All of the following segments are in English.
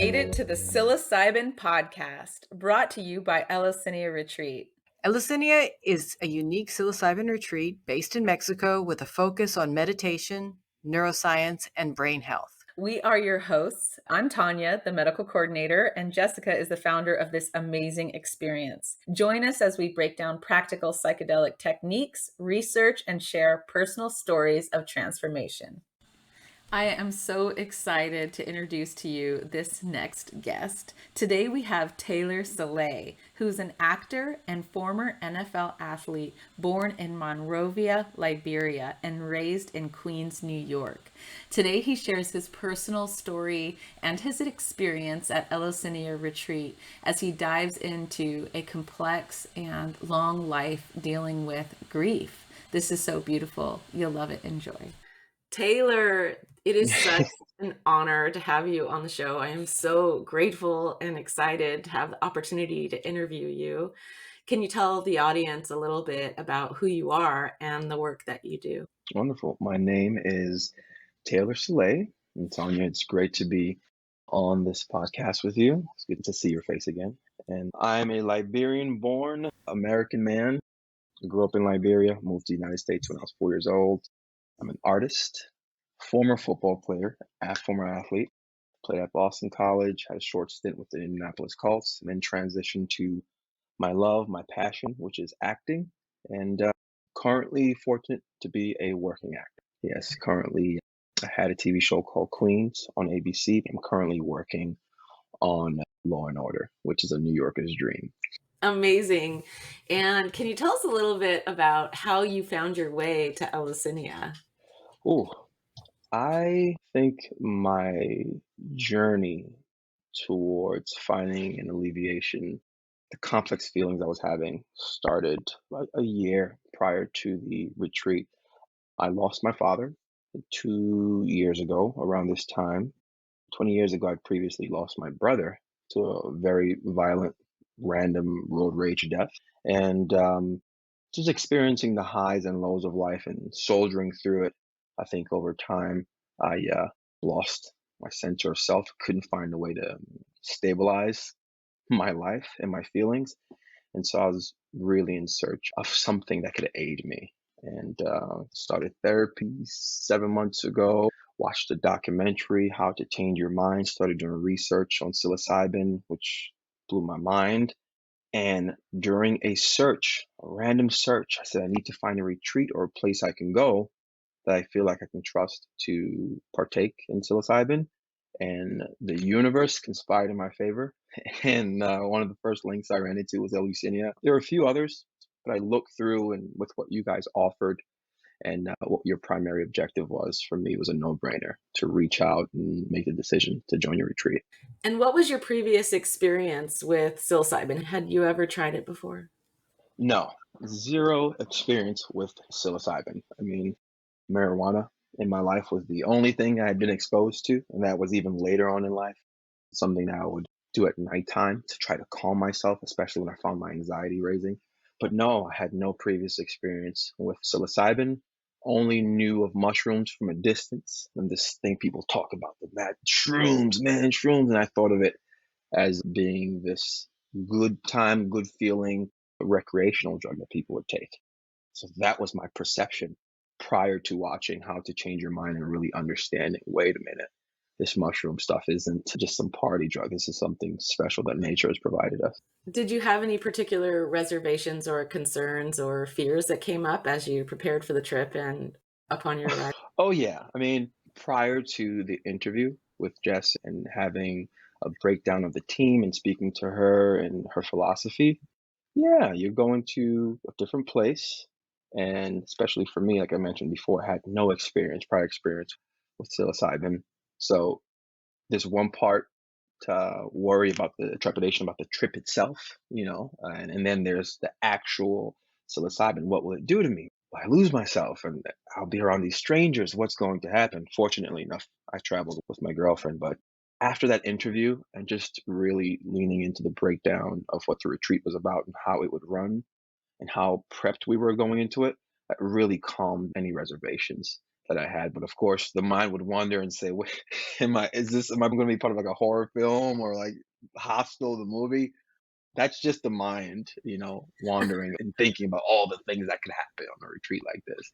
made it to the Psilocybin podcast, brought to you by Eleusinia Retreat. Eleusinia is a unique psilocybin retreat based in Mexico with a focus on meditation, neuroscience, and brain health. We are your hosts. I'm Tanya, the medical coordinator, and Jessica is the founder of this amazing experience. Join us as we break down practical psychedelic techniques, research, and share personal stories of transformation. I am so excited to introduce to you this next guest. Today we have Taylor Selé, who's an actor and former NFL athlete born in Monrovia, Liberia, and raised in Queens, New York. Today he shares his personal story and his experience at Eleusinia Retreat as he dives into a complex and long life dealing with grief. This is so beautiful. You'll love it. Enjoy. Taylor, it is such an honor to have you on the show. I am so grateful and excited to have the opportunity to interview you. Can you tell the audience a little bit about who you are and the work that you do? Wonderful. My name is Taylor Selé. And Tanya, it's great to be on this podcast with you. It's good to see your face again. And I'm a Liberian-born American man. I grew up in Liberia, moved to the United States when I was 4 years old. I'm an artist, former football player, former athlete, played at Boston College, had a short stint with the Indianapolis Colts, and then transitioned to my love, my passion, which is acting, and currently fortunate to be a working actor. Yes, currently I had a TV show called Queens on ABC. I'm currently working on Law and Order, which is a New Yorker's dream. Amazing. And can you tell us a little bit about how you found your way to Eleusinia? Oh, I think my journey towards finding an alleviation, the complex feelings I was having started like a year prior to the retreat. I lost my father 2 years ago around this time. 20 years ago, I'd previously lost my brother to a very violent, random road rage death. And just experiencing the highs and lows of life and soldiering through it. I think over time, I lost my sense of self, couldn't find a way to stabilize my life and my feelings. And so I was really in search of something that could aid me. And started therapy 7 months ago, watched a documentary, How to Change Your Mind, started doing research on psilocybin, which blew my mind. And during a search, a random search, I said, I need to find a retreat or a place I can go that I feel like I can trust to partake in psilocybin. And the universe conspired in my favor. And one of the first links I ran into was Eleusinia. There were a few others, but I looked through and with what you guys offered and what your primary objective was, for me, it was a no-brainer to reach out and make the decision to join your retreat. And what was your previous experience with psilocybin? Had you ever tried it before? No, zero experience with psilocybin. I mean, marijuana in my life was the only thing I had been exposed to, and that was even later on in life. Something that I would do at nighttime to try to calm myself, especially when I found my anxiety raising. But no, I had no previous experience with psilocybin. Only knew of mushrooms from a distance, and this thing people talk about, the mad shrooms, man, shrooms, and I thought of it as being this good time, good feeling recreational drug that people would take. So that was my perception prior to watching How to Change Your Mind and really understanding, wait a minute, this mushroom stuff isn't just some party drug. This is something special that nature has provided us. Did you have any particular reservations or concerns or fears that came up as you prepared for the trip and upon your arrival? Oh, yeah. I mean, prior to the interview with Jess and having a breakdown of the team and speaking to her and her philosophy, yeah, you're going to a different place. And especially for me, like I mentioned before, I had no prior experience with psilocybin. So there's one part to worry about, the trepidation about the trip itself, and then there's the actual psilocybin. What will it do to me? Will I lose myself and I'll be around these strangers? What's going to happen? Fortunately enough, I traveled with my girlfriend, but after that interview and just really leaning into the breakdown of what the retreat was about and how it would run and how prepped we were going into it, that really calmed any reservations that I had. But of course, the mind would wander and say, "Wait, am I going to be part of like a horror film or like Hostel, the movie?" That's just the mind, wandering and thinking about all the things that could happen on a retreat like this.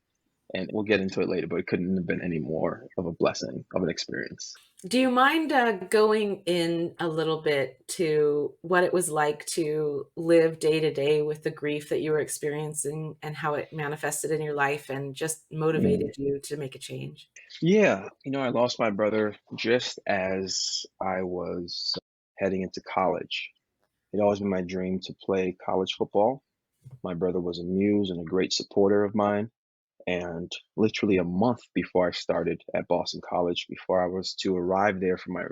And we'll get into it later, but it couldn't have been any more of a blessing of an experience. Do you mind going in a little bit to what it was like to live day to day with the grief that you were experiencing and how it manifested in your life and just Mm. motivated you to make a change? Yeah, I lost my brother just as I was heading into college. It always been my dream to play college football. My brother was a muse and a great supporter of mine. And literally a month before I started at Boston College, before I was to arrive there for my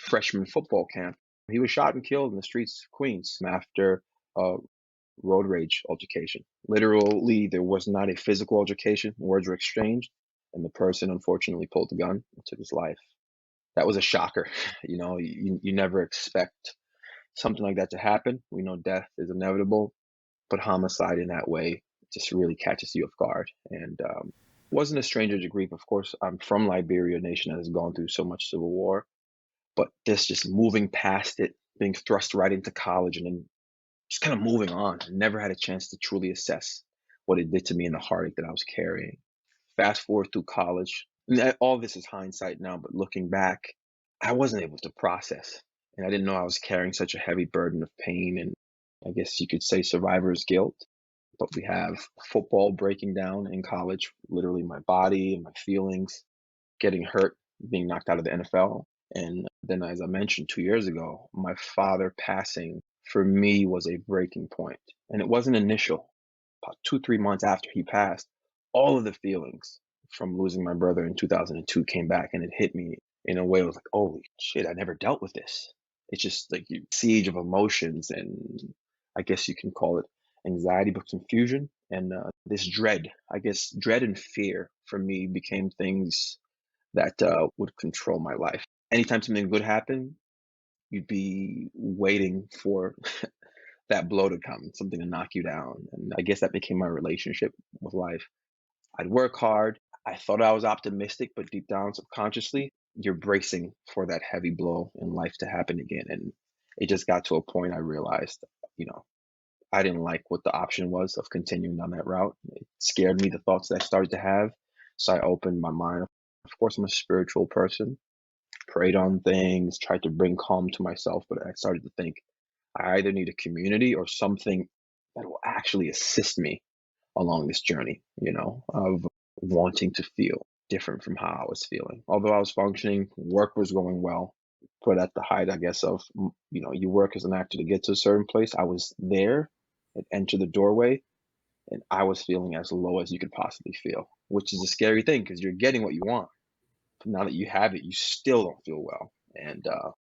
freshman football camp, he was shot and killed in the streets of Queens after a road rage altercation. Literally, there was not a physical altercation, words were exchanged, and the person unfortunately pulled the gun and took his life. That was a shocker. You never expect something like that to happen. We know death is inevitable, but homicide in that way just really catches you off guard. And wasn't a stranger to grief. Of course, I'm from Liberia, a nation that has gone through so much civil war, but this just moving past it, being thrust right into college, and then just kind of moving on. I never had a chance to truly assess what it did to me and the heartache that I was carrying. Fast forward through college, and all this is hindsight now, but looking back, I wasn't able to process. And I didn't know I was carrying such a heavy burden of pain and I guess you could say survivor's guilt. But we have football breaking down in college, literally my body and my feelings, getting hurt, being knocked out of the NFL. And then, as I mentioned 2 years ago, my father passing for me was a breaking point. And it wasn't initial. About 2, 3 months after he passed, all of the feelings from losing my brother in 2002 came back and it hit me in a way. I was like, holy shit, I never dealt with this. It's just like you siege of emotions, and I guess you can call it anxiety, but confusion and this dread. I guess dread and fear for me became things that would control my life. Anytime something good happened, you'd be waiting for that blow to come, something to knock you down. And I guess that became my relationship with life. I'd work hard. I thought I was optimistic, but deep down, subconsciously, you're bracing for that heavy blow in life to happen again. And it just got to a point I realized, you know, I didn't like what the option was of continuing down that route. It scared me, the thoughts that I started to have. So I opened my mind. Of course, I'm a spiritual person, prayed on things, tried to bring calm to myself, but I started to think I either need a community or something that will actually assist me along this journey, of wanting to feel different from how I was feeling. Although I was functioning, work was going well, but at the height, I guess, of, you work as an actor to get to a certain place. I was there and enter the doorway, and I was feeling as low as you could possibly feel, which is a scary thing because you're getting what you want. But now that you have it, you still don't feel well. And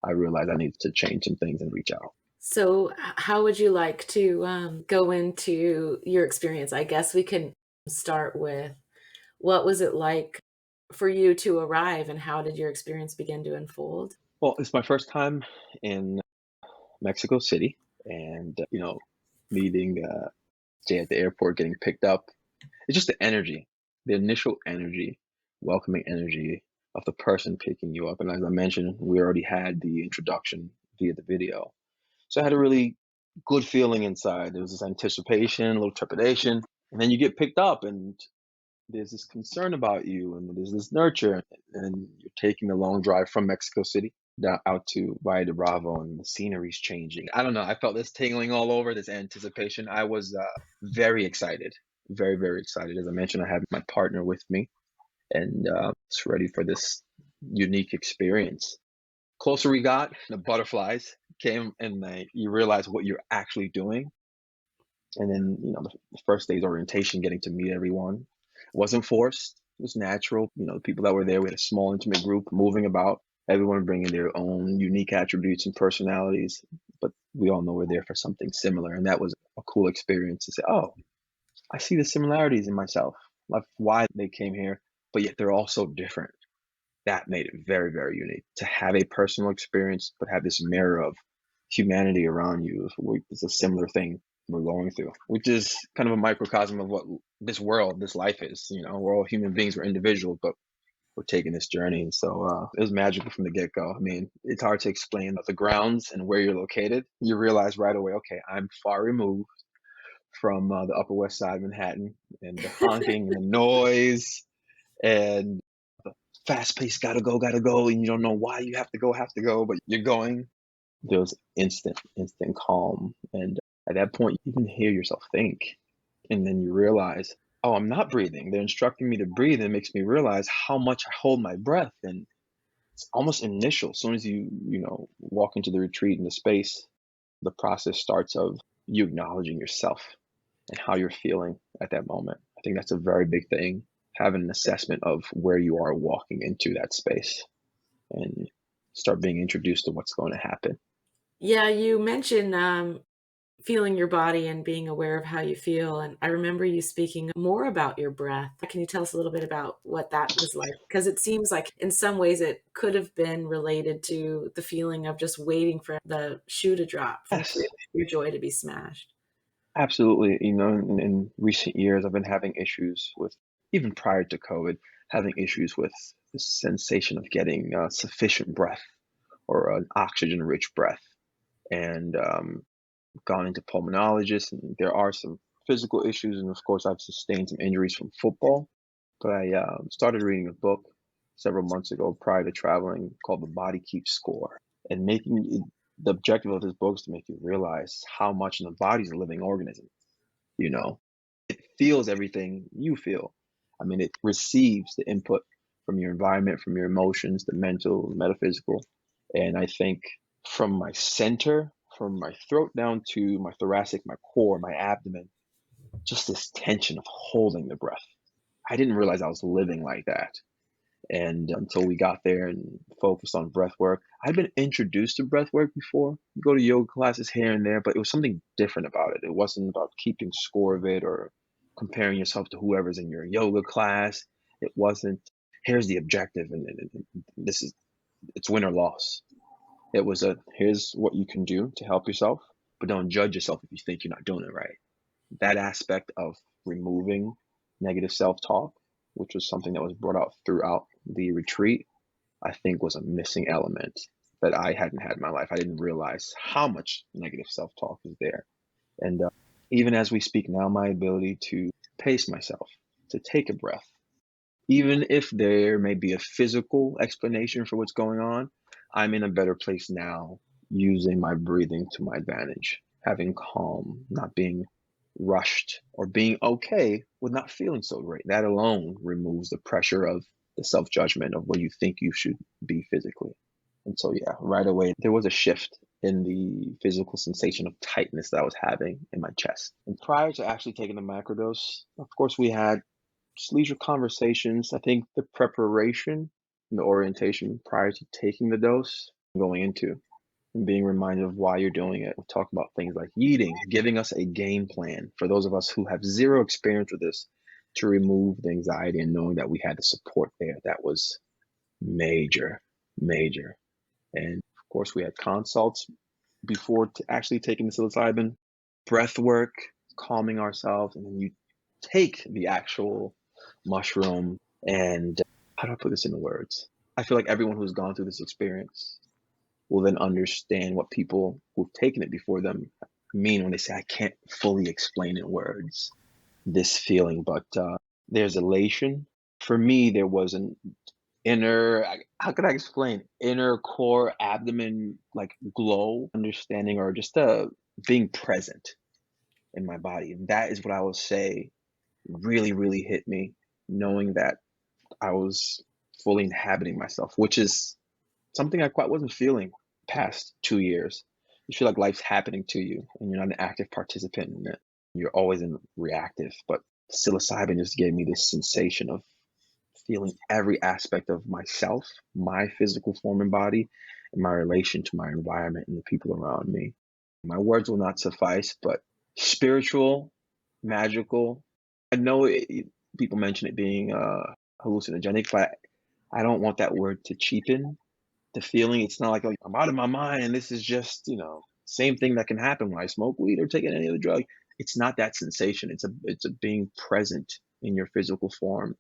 I realized I needed to change some things and reach out. So, how would you like to go into your experience? I guess we can start with what was it like for you to arrive and how did your experience begin to unfold? Well, it's my first time in Mexico City, and meeting Jay at the airport, getting picked up. It's just the energy, the initial energy, welcoming energy of the person picking you up. And as I mentioned, we already had the introduction via the video, so I had a really good feeling inside. There was this anticipation, a little trepidation, and then you get picked up, and there's this concern about you, and there's this nurture, and you're taking a long drive from Mexico City down out to Valle de Bravo, and the scenery's changing. I don't know. I felt this tingling all over, this anticipation. I was very excited, very, very excited. As I mentioned, I had my partner with me, and just ready for this unique experience. Closer we got, the butterflies came, and you realize what you're actually doing. And then, the first day's orientation, getting to meet everyone, wasn't forced. It was natural. The people that were there, we had a small, intimate group moving about, everyone bringing their own unique attributes and personalities. But we all know we're there for something similar. And that was a cool experience to say, oh, I see the similarities in myself, like why they came here, but yet they're all so different. That made it very, very unique to have a personal experience, but have this mirror of humanity around you. It's a similar thing we're going through, which is kind of a microcosm of what this world, this life is. We're all human beings, we're individuals, but we're taking this journey. And so it was magical from the get go. I mean, it's hard to explain the grounds and where you're located. You realize right away, okay, I'm far removed from the Upper West Side of Manhattan, and the honking and the noise and fast paced, gotta go. And you don't know why you have to go, but you're going. There was instant calm. And at that point, you can hear yourself think. And then you realize, oh, I'm not breathing. They're instructing me to breathe. And it makes me realize how much I hold my breath. And it's almost initial. As soon as you walk into the retreat in the space, the process starts of you acknowledging yourself and how you're feeling at that moment. I think that's a very big thing. Having an assessment of where you are walking into that space and start being introduced to what's going to happen. Yeah, you mentioned feeling your body and being aware of how you feel. And I remember you speaking more about your breath. Can you tell us a little bit about what that was like? Because it seems like in some ways it could have been related to the feeling of just waiting for the shoe to drop and for Yes, your joy to be smashed. absolutely. In recent years, I've been having issues with, even prior to COVID, having issues with the sensation of getting sufficient breath or an oxygen rich breath. And gone into pulmonologists, and there are some physical issues. And of course, I've sustained some injuries from football. But I started reading a book several months ago prior to traveling called The Body Keeps Score. And the objective of this book is to make you realize how much the body's a living organism. You know, it feels everything you feel. I mean, it receives the input from your environment, from your emotions, the mental, metaphysical. And I think from my center, from my throat down to my thoracic, my core, my abdomen, just this tension of holding the breath. I didn't realize I was living like that. And until we got there and focused on breath work, I'd been introduced to breath work before. You go to yoga classes here and there, but it was something different about it. It wasn't about keeping score of it or comparing yourself to whoever's in your yoga class. It wasn't, here's the objective, and this is, it's win or loss. It was here's what you can do to help yourself, but don't judge yourself if you think you're not doing it right. That aspect of removing negative self-talk, which was something that was brought out throughout the retreat, I think was a missing element that I hadn't had in my life. I didn't realize how much negative self-talk is there. And even as we speak now, my ability to pace myself, to take a breath, even if there may be a physical explanation for what's going on, I'm in a better place now using my breathing to my advantage, having calm, not being rushed, or being okay with not feeling so great. That alone removes the pressure of the self judgment of where you think you should be physically. And so, yeah, right away, there was a shift in the physical sensation of tightness that I was having in my chest. And prior to actually taking the macrodose, of course, we had just leisure conversations. I think the preparation and the orientation prior to taking the dose, going into, and being reminded of why you're doing it. We talk about things like eating, giving us a game plan for those of us who have zero experience with this to remove the anxiety, and knowing that we had the support there. That was major, major. And of course, we had consults before actually taking the psilocybin, breath work, calming ourselves, and then you take the actual mushroom. And how do I put this into words? I feel like everyone who's gone through this experience will then understand what people who've taken it before them mean when they say, I can't fully explain in words this feeling, but there's elation. For me, there was an inner, how could I explain, inner core abdomen, like glow, understanding, or just being present in my body. And that is what I would say really, really hit me, knowing that I was fully inhabiting myself, which is something I quite wasn't feeling past 2 years. You feel like life's happening to you and you're not an active participant in it. You're always in reactive. But psilocybin just gave me this sensation of feeling every aspect of myself, my physical form and body, and my relation to my environment and the people around me. My words will not suffice, but spiritual, magical. I know people mention it being hallucinogenic, but I don't want that word to cheapen the feeling. It's not like, oh, I'm out of my mind. This is just, Same thing that can happen when I smoke weed or take any other drug. It's not that sensation. It's a being present in your physical form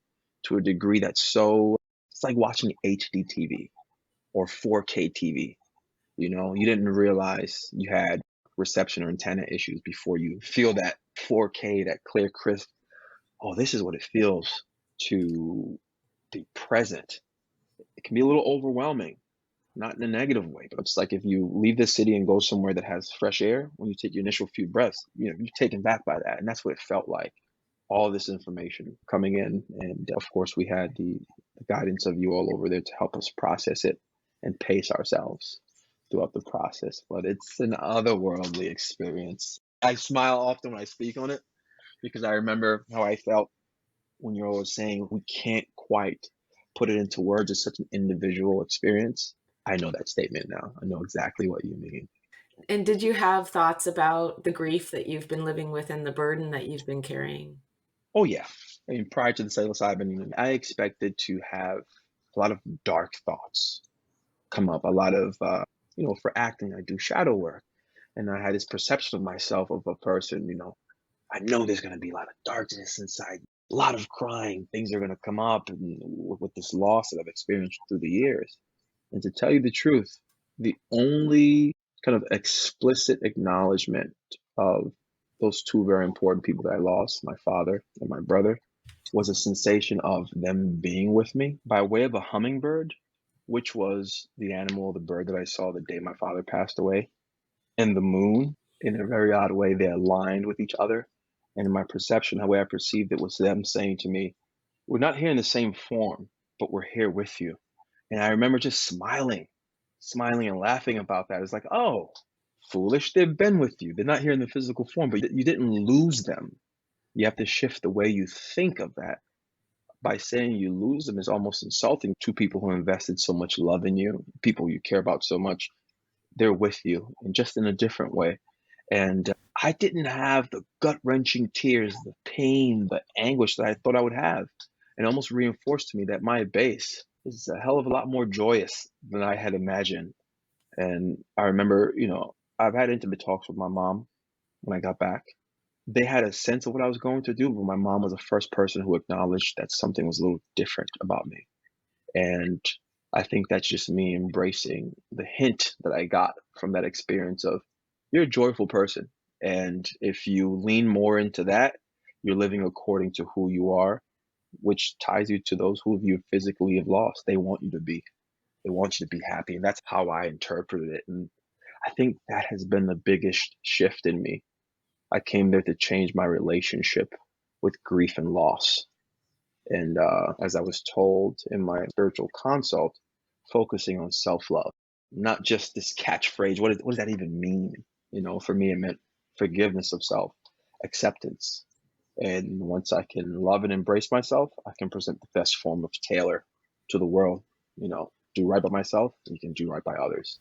to a degree that's so, it's like watching HD TV or 4K TV. You didn't realize you had reception or antenna issues before you feel that 4K, that clear, crisp. Oh, this is what it feels to be present. It can be a little overwhelming, not in a negative way, but it's like if you leave the city and go somewhere that has fresh air, when you take your initial few breaths, you're taken back by that. And that's what it felt like. All this information coming in. And of course, we had the guidance of you all over there to help us process it and pace ourselves throughout the process. But it's an otherworldly experience. I smile often when I speak on it because I remember how I felt when you're always saying we can't quite put it into words. It's such an individual experience. I know that statement now. I know exactly what you mean. And did you have thoughts about the grief that you've been living with and the burden that you've been carrying? Oh yeah. I mean, prior to the psilocybin, I expected to have a lot of dark thoughts come up. A lot of, for acting, I do shadow work, and I had this perception of myself of a person. I know there's going to be a lot of darkness inside, a lot of crying. Things are going to come up, and with this loss that I've experienced through the years. And to tell you the truth, the only kind of explicit acknowledgement of those two very important people that I lost, my father and my brother, was a sensation of them being with me by way of a hummingbird, which was the animal, the bird that I saw the day my father passed away, and the moon. In a very odd way, they aligned with each other. And in my perception, the way I perceived it was them saying to me, we're not here in the same form, but we're here with you. And I remember just smiling and laughing about that. It's like, oh, foolish, they've been with you. They're not here in the physical form, but you didn't lose them. You have to shift the way you think of that. By saying you lose them is almost insulting to people who invested so much love in you, people you care about so much. They're with you, and just in a different way. And I didn't have the gut-wrenching tears, the pain, the anguish that I thought I would have. And almost reinforced to me that my base is a hell of a lot more joyous than I had imagined. And I remember, I've had intimate talks with my mom when I got back. They had a sense of what I was going to do, but my mom was the first person who acknowledged that something was a little different about me. And I think that's just me embracing the hint that I got from that experience of you're a joyful person. And if you lean more into that, you're living according to who you are, which ties you to those who you physically have lost. They want you to be. They want you to be happy. And that's how I interpreted it. And I think that has been the biggest shift in me. I came there to change my relationship with grief and loss. And as I was told in my spiritual consult, focusing on self-love, not just this catchphrase. What does that even mean? For me, it meant forgiveness of self, acceptance. And once I can love and embrace myself, I can present the best form of Taylor to the world. Do right by myself, and you can do right by others.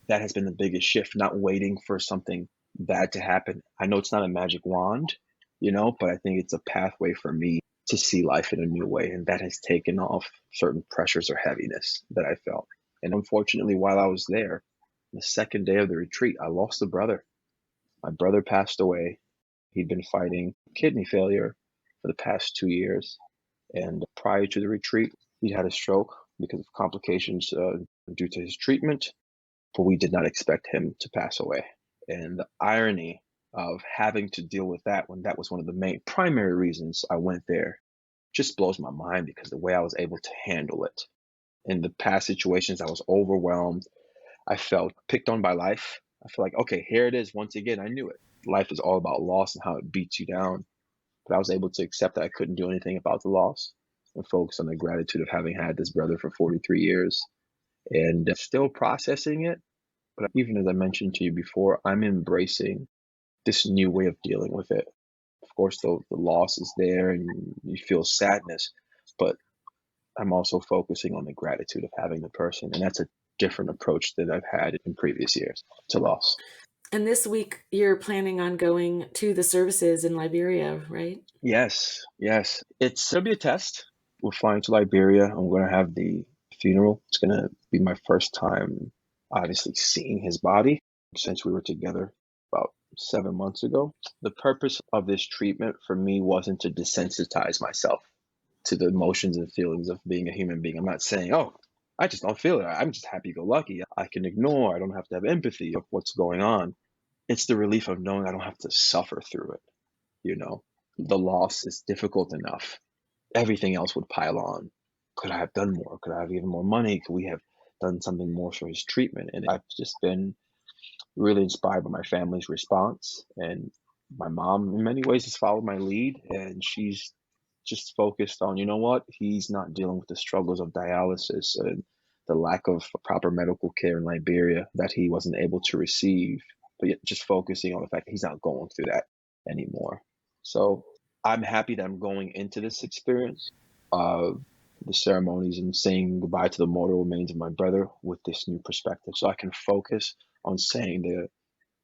That has been the biggest shift, not waiting for something bad to happen. I know it's not a magic wand, but I think it's a pathway for me to see life in a new way. And that has taken off certain pressures or heaviness that I felt. And unfortunately, while I was there, the second day of the retreat, I lost a brother. My brother passed away. He'd been fighting kidney failure for the past 2 years. And prior to the retreat, he'd had a stroke because of complications due to his treatment. But we did not expect him to pass away. And the irony of having to deal with that when that was one of the main primary reasons I went there just blows my mind, because the way I was able to handle it. In the past situations, I was overwhelmed. I felt picked on by life. I feel like, okay, here it is once again. I knew it. Life is all about loss and how it beats you down. But I was able to accept that I couldn't do anything about the loss and focus on the gratitude of having had this brother for 43 years and still processing it. But even as I mentioned to you before, I'm embracing this new way of dealing with it. Of course, the loss is there and you feel sadness, but I'm also focusing on the gratitude of having the person. And that's a different approach than I've had in previous years to loss. And this week, you're planning on going to the services in Liberia, right? Yes. It'll be a test. We're flying to Liberia. I'm going to have the funeral. It's going to be my first time, obviously, seeing his body. since we were together about 7 months ago. The purpose of this treatment for me wasn't to desensitize myself to the emotions and feelings of being a human being. I'm not saying, oh, I just don't feel it. I'm just happy go lucky. I can ignore. I don't have to have empathy of what's going on. It's the relief of knowing I don't have to suffer through it. You know, the loss is difficult enough. Everything else would pile on. Could I have done more? Could I have given more money? Could we have done something more for his treatment? And I've just been really inspired by my family's response. And my mom, in many ways, has followed my lead. And she's just focused on, you know what? He's not dealing with the struggles of dialysis and the lack of proper medical care in Liberia that he wasn't able to receive, but yet just focusing on the fact that he's not going through that anymore. So I'm happy that I'm going into this experience of the ceremonies and saying goodbye to the mortal remains of my brother with this new perspective, so I can focus on saying the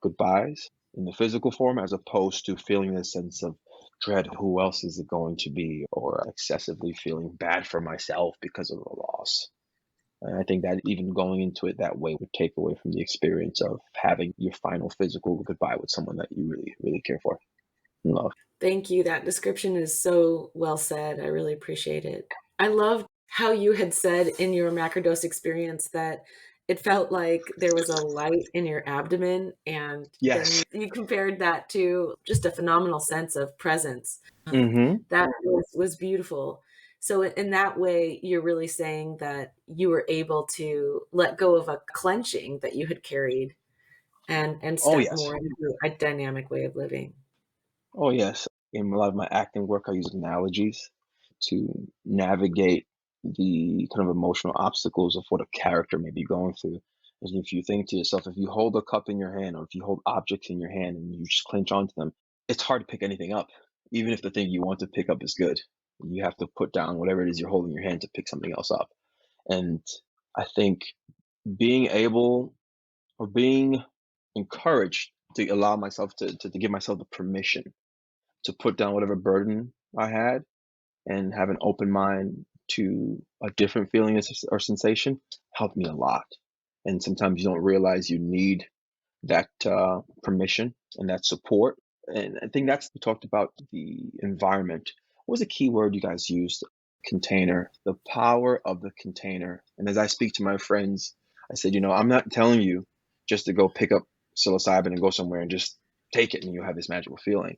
goodbyes in the physical form as opposed to feeling this sense of dread. Who else is it going to be? Or excessively feeling bad for myself because of the loss. And I think that even going into it that way would take away from the experience of having your final physical goodbye with someone that you really, really care for and love. Thank you. That description is so well said. I really appreciate it. I loved how you had said in your macrodose experience that it felt like there was a light in your abdomen, and then Yes. you compared that to just a phenomenal sense of presence. Mm-hmm. That was beautiful. So in that way, you're really saying that you were able to let go of a clenching that you had carried and Oh, step yes. more into a dynamic way of living. Oh, yes. In a lot of my acting work, I use analogies to navigate the kind of emotional obstacles of what a character may be going through. And if you think to yourself, if you hold a cup in your hand or if you hold objects in your hand and you just clench onto them, it's hard to pick anything up, even if the thing you want to pick up is good. You have to put down whatever it is you're holding in your hand to pick something else up. And I think being able or being encouraged to allow myself to give myself the permission to put down whatever burden I had and have an open mind to a different feeling or sensation helped me a lot. And sometimes you don't realize you need that permission and that support. And I think that's we talked about the environment. What was a key word you guys used? Container, the power of the container. And as I speak to my friends, I said, I'm not telling you just to go pick up psilocybin and go somewhere and just take it and you have this magical feeling.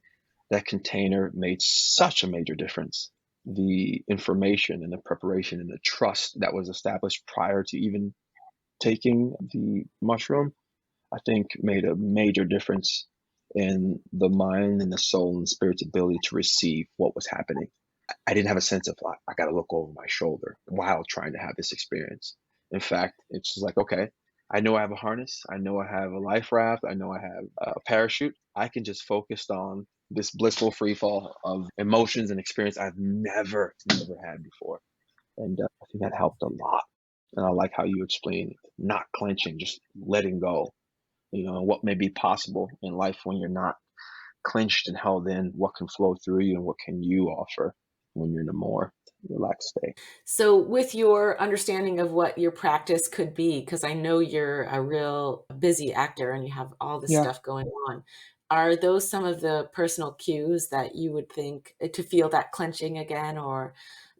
That container made such a major difference. The information and the preparation and the trust that was established prior to even taking the mushroom, I think made a major difference in the mind and the soul and spirit's ability to receive what was happening. I didn't have a sense of like, I got to look over my shoulder while trying to have this experience. In fact, it's just like, okay, I know I have a harness. I know I have a life raft. I know I have a parachute. I can just focus on this blissful free fall of emotions and experience I've never had before. And I think that helped a lot. And I like how you explain not clenching, just letting go, and what may be possible in life when you're not clenched and held in, what can flow through you and what can you offer when you're in a more relaxed state. So, with your understanding of what your practice could be, because I know you're a real busy actor and you have all this Yeah. stuff going on, are those some of the personal cues that you would think to feel that clenching again or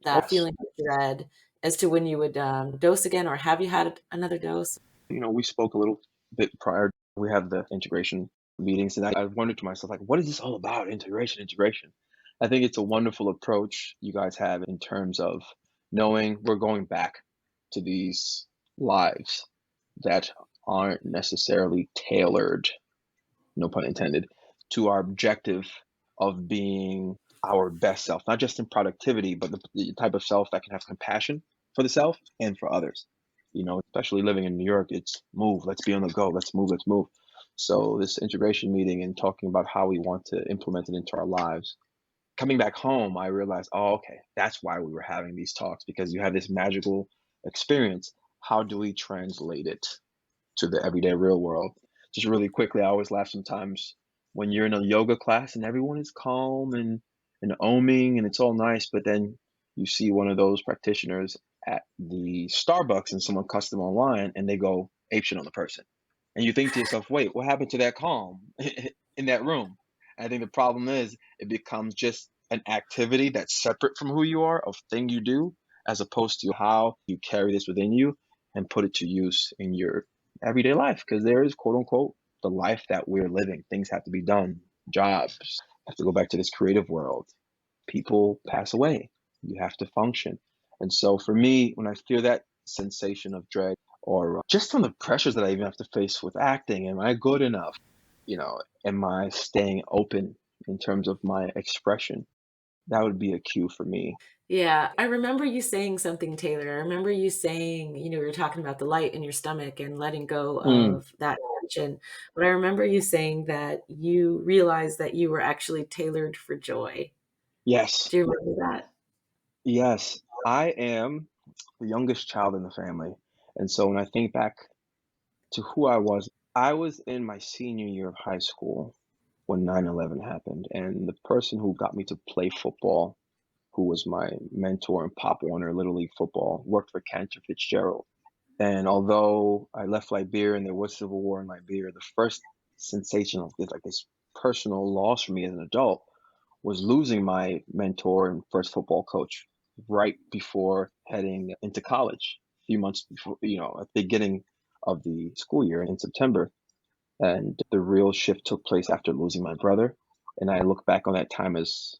that Yes. feeling of dread as to when you would dose again, or have you had another dose? We spoke a little bit prior. We have the integration meetings, and I wondered to myself, like, what is this all about? Integration. I think it's a wonderful approach you guys have in terms of knowing we're going back to these lives that aren't necessarily tailored, no pun intended, to our objective of being our best self, not just in productivity, but the type of self that can have compassion for the self and for others. Especially living in New York, it's move, let's be on the go, let's move, let's move. So this integration meeting and talking about how we want to implement it into our lives. Coming back home, I realized, oh, okay, that's why we were having these talks, because you have this magical experience. How do we translate it to the everyday real world? Just really quickly, I always laugh sometimes when you're in a yoga class and everyone is calm and oming and it's all nice, but then you see one of those practitioners at the Starbucks and someone cuts them online and they go apeshit on the person. And you think to yourself, wait, what happened to that calm in that room? I think the problem is it becomes just an activity that's separate from who you are, of thing you do, as opposed to how you carry this within you and put it to use in your everyday life. Because there is, quote unquote, the life that we're living. Things have to be done, jobs, have to go back to this creative world. People pass away. You have to function. And so for me, when I feel that sensation of dread, or just from the pressures that I even have to face with acting, am I good enough? Am I staying open in terms of my expression? That would be a cue for me. Yeah, I remember you saying something, Taylor. I remember you saying, you were talking about the light in your stomach and letting go Mm, of that tension. But I remember you saying that you realized that you were actually tailored for joy. yes, Do you remember that? yes. I am the youngest child in the family. And so when I think back to who I was in my senior year of high school when 9/11 happened. And the person who got me to play football, who was my mentor in Pop Warner Little League football, worked for Cantor Fitzgerald. And although I left Liberia and there was civil war in Liberia, the first sensation of this, like this personal loss for me as an adult, was losing my mentor and first football coach right before heading into college, a few months before, at the beginning of the school year in September. And the real shift took place after losing my brother. And I look back on that time as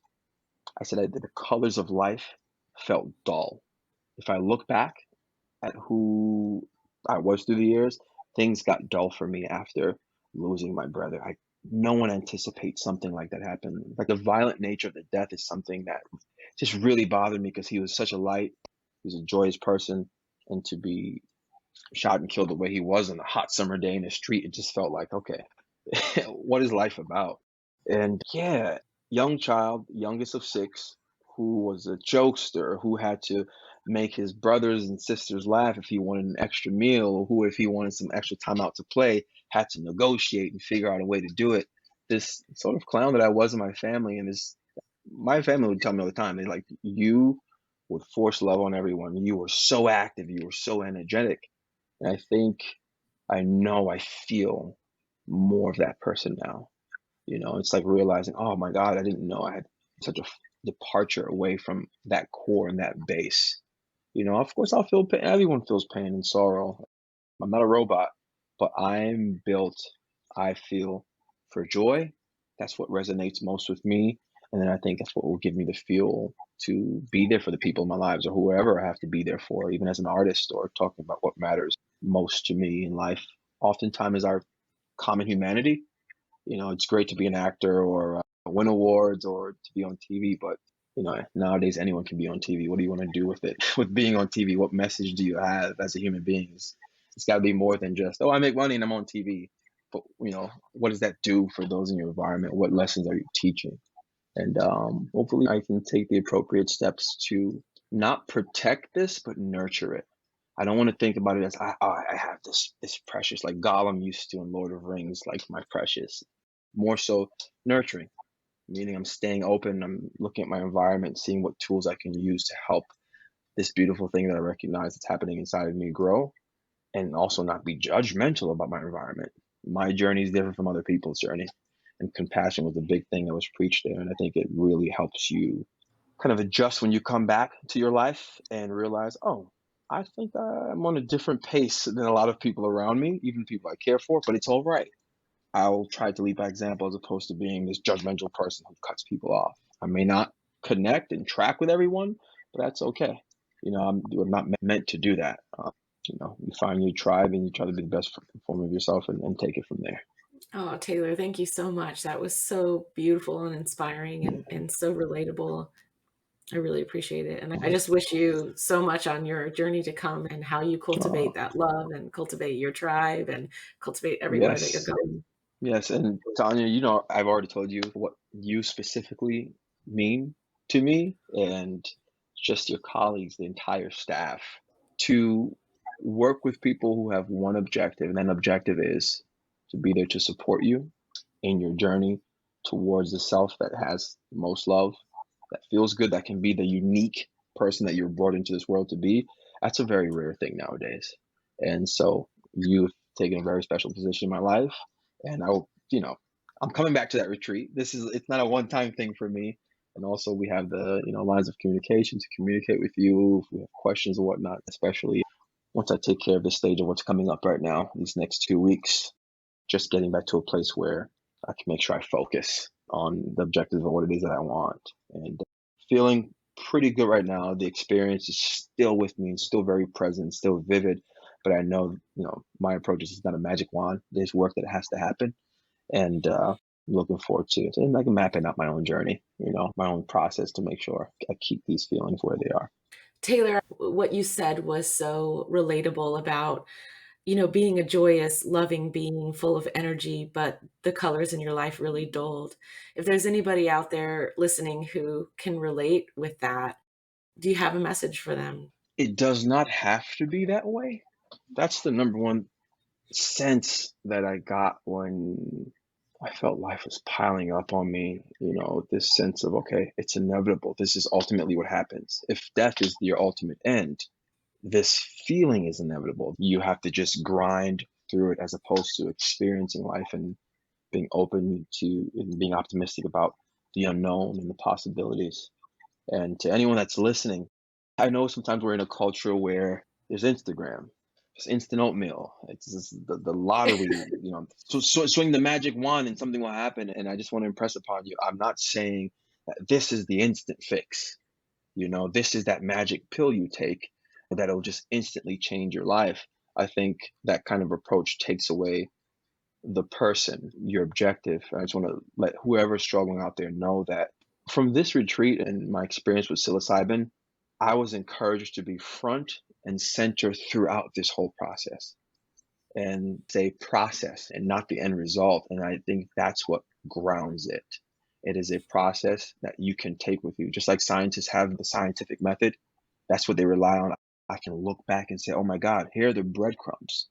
I said, the colors of life felt dull. If I look back at who I was through the years, things got dull for me after losing my brother. No one anticipates something like that happen. Like the violent nature of the death is something that just really bothered me because he was such a light, he was a joyous person, and to be shot and killed the way he was on a hot summer day in the street, it just felt like, okay, what is life about? And yeah, young child, youngest of six, who was a jokester, who had to make his brothers and sisters laugh if he wanted an extra meal, or who, if he wanted some extra time out to play, had to negotiate and figure out a way to do it. This sort of clown that I was in my family, and my family would tell me all the time, they like, you would force love on everyone. You were so active, you were so energetic. And I think I feel more of that person now. It's like realizing, oh my God, I didn't know I had such a departure away from that core and that base. Of course, I'll feel pain. Everyone feels pain and sorrow. I'm not a robot, but I'm built, I feel, for joy. That's what resonates most with me. And then I think that's what will give me the fuel to be there for the people in my lives or whoever I have to be there for, even as an artist or talking about what matters most to me in life. Oftentimes is our common humanity. It's great to be an actor or win awards or to be on TV, but nowadays anyone can be on TV. What do you want to do with it? With being on TV, what message do you have as a human being? It's got to be more than just, oh, I make money and I'm on TV. But what does that do for those in your environment? What lessons are you teaching? And hopefully, I can take the appropriate steps to not protect this, but nurture it. I don't want to think about it as I have this precious, like Gollum used to in Lord of Rings, like my precious. More so nurturing, meaning I'm staying open. I'm looking at my environment, seeing what tools I can use to help this beautiful thing that I recognize that's happening inside of me grow, and also not be judgmental about my environment. My journey is different from other people's journey, and compassion was a big thing that was preached there. And I think it really helps you kind of adjust when you come back to your life and realize, oh, I think I'm on a different pace than a lot of people around me, even people I care for, but it's all right. I'll try to lead by example as opposed to being this judgmental person who cuts people off. I may not connect and track with everyone, but that's okay. I'm not meant to do that. You find your tribe and you try to be the best form of yourself and take it from there. Oh, Taylor, thank you so much. That was so beautiful and inspiring and so relatable. I really appreciate it. And I just wish you so much on your journey to come and how you Uh, cultivate that love and cultivate your tribe and cultivate everywhere that you're yes, going. yes. And Tanya, I've already told you what you specifically mean to me and just your colleagues, the entire staff, to work with people who have one objective, and that objective is to be there to support you in your journey towards the self that has the most love, that feels good, that can be the unique person that you're brought into this world to be. That's a very rare thing nowadays. And so you taken a very special position in my life. And I will, I'm coming back to that retreat. It's not a one-time thing for me. And also we have the, lines of communication to communicate with you if we have questions or whatnot, especially once I take care of this stage of what's coming up right now, these next 2 weeks, just getting back to a place where I can make sure I focus on the objectives of what it is that I want. And feeling pretty good right now. The experience is still with me and still very present, still vivid. But I know, my approach is not a magic wand. There's work that has to happen. And looking forward to like mapping out my own journey, my own process to make sure I keep these feelings where they are. Taylor, what you said was so relatable about, being a joyous, loving being full of energy, but the colors in your life really dulled. If there's anybody out there listening who can relate with that, do you have a message for them? It does not have to be that way. That's the number one sense that I got when I felt life was piling up on me, this sense of, okay, it's inevitable. This is ultimately what happens. If death is your ultimate end, this feeling is inevitable. You have to just grind through it as opposed to experiencing life and being open to and being optimistic about the unknown and the possibilities. And to anyone that's listening, I know sometimes we're in a culture where there's Instagram, it's instant oatmeal. It's just the lottery, so swing the magic wand and something will happen. And I just want to impress upon you, I'm not saying that this is the instant fix. This is that magic pill you take that'll just instantly change your life. I think that kind of approach takes away the person, your objective. I just want to let whoever's struggling out there know that from this retreat and my experience with psilocybin, I was encouraged to be front and center throughout this whole process and say process and not the end result. And I think that's what grounds it. It is a process that you can take with you. Just like scientists have the scientific method, that's what they rely on. I can look back and say, oh my God, here are the breadcrumbs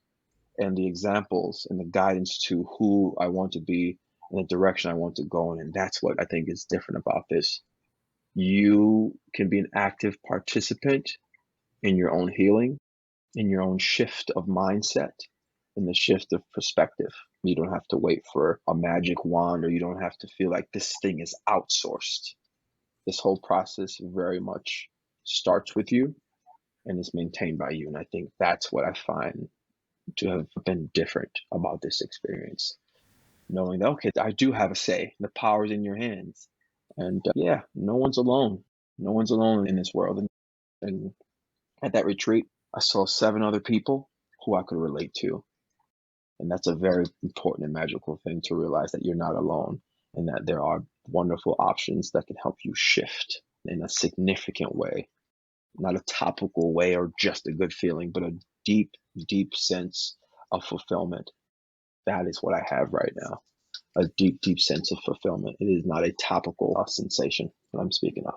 and the examples and the guidance to who I want to be and the direction I want to go in. And that's what I think is different about this. You can be an active participant in your own healing, in your own shift of mindset, in the shift of perspective. You don't have to wait for a magic wand, or you don't have to feel like this thing is outsourced. This whole process very much starts with you and is maintained by you. And I think that's what I find to have been different about this experience. Knowing that, okay, I do have a say. The power is in your hands. And no one's alone. No one's alone in this world. And at that retreat, I saw 7 other people who I could relate to. And that's a very important and magical thing to realize, that you're not alone and that there are wonderful options that can help you shift in a significant way. Not a topical way or just a good feeling, but a deep, deep sense of fulfillment. That is what I have right now. A deep, deep sense of fulfillment. It is not a topical sensation that I'm speaking of.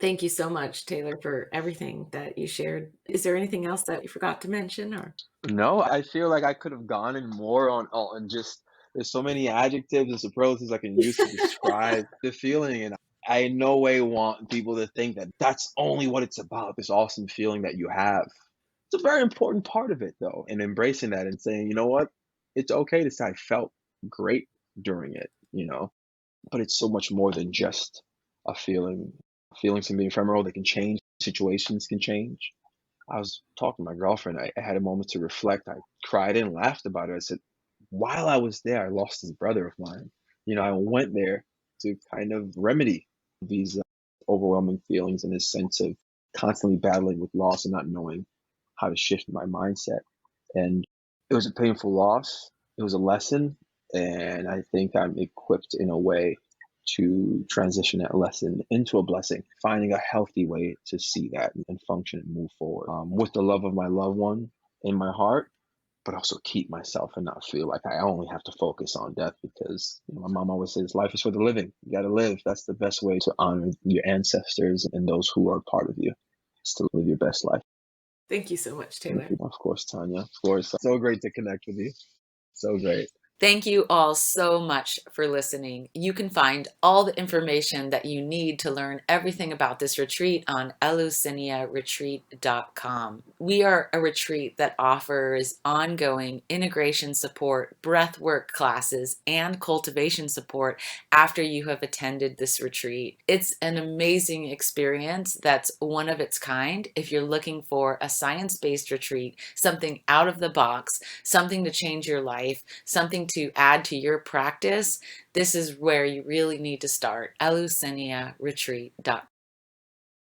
Thank you so much, Taylor, for everything that you shared. Is there anything else that you forgot to mention, or? No, I feel like I could have gone in more on just, there's so many adjectives and superlatives I can use to describe the feeling. And I in no way want people to think that that's only what it's about, this awesome feeling that you have. It's a very important part of it, though, and embracing that and saying, you know what, it's okay to say I felt great during it, but it's so much more than just a feeling. Feelings can be ephemeral, they can change, situations can change. I was talking to my girlfriend, I had a moment to reflect. I cried and laughed about it. I said, while I was there, I lost this brother of mine. I went there to kind of remedy these overwhelming feelings and this sense of constantly battling with loss and not knowing how to shift my mindset. And it was a painful loss. It was a lesson. And I think I'm equipped in a way to transition that lesson into a blessing, finding a healthy way to see that and function and move forward with the love of my loved one in my heart, but also keep myself and not feel like I only have to focus on death, because my mom always says life is for the living. You got to live. That's the best way to honor your ancestors and those who are part of you, is to live your best life. Thank you so much, Taylor. Of course, Tanya. Of course. So great to connect with you. So great. Thank you all so much for listening. You can find all the information that you need to learn everything about this retreat on eleusiniaretreat.com. We are a retreat that offers ongoing integration support, breathwork classes, and cultivation support after you have attended this retreat. It's an amazing experience that's one of its kind. If you're looking for a science-based retreat, something out of the box, something to change your life, something to add to your practice, this is where you really need to start. eleusiniaretreat.com.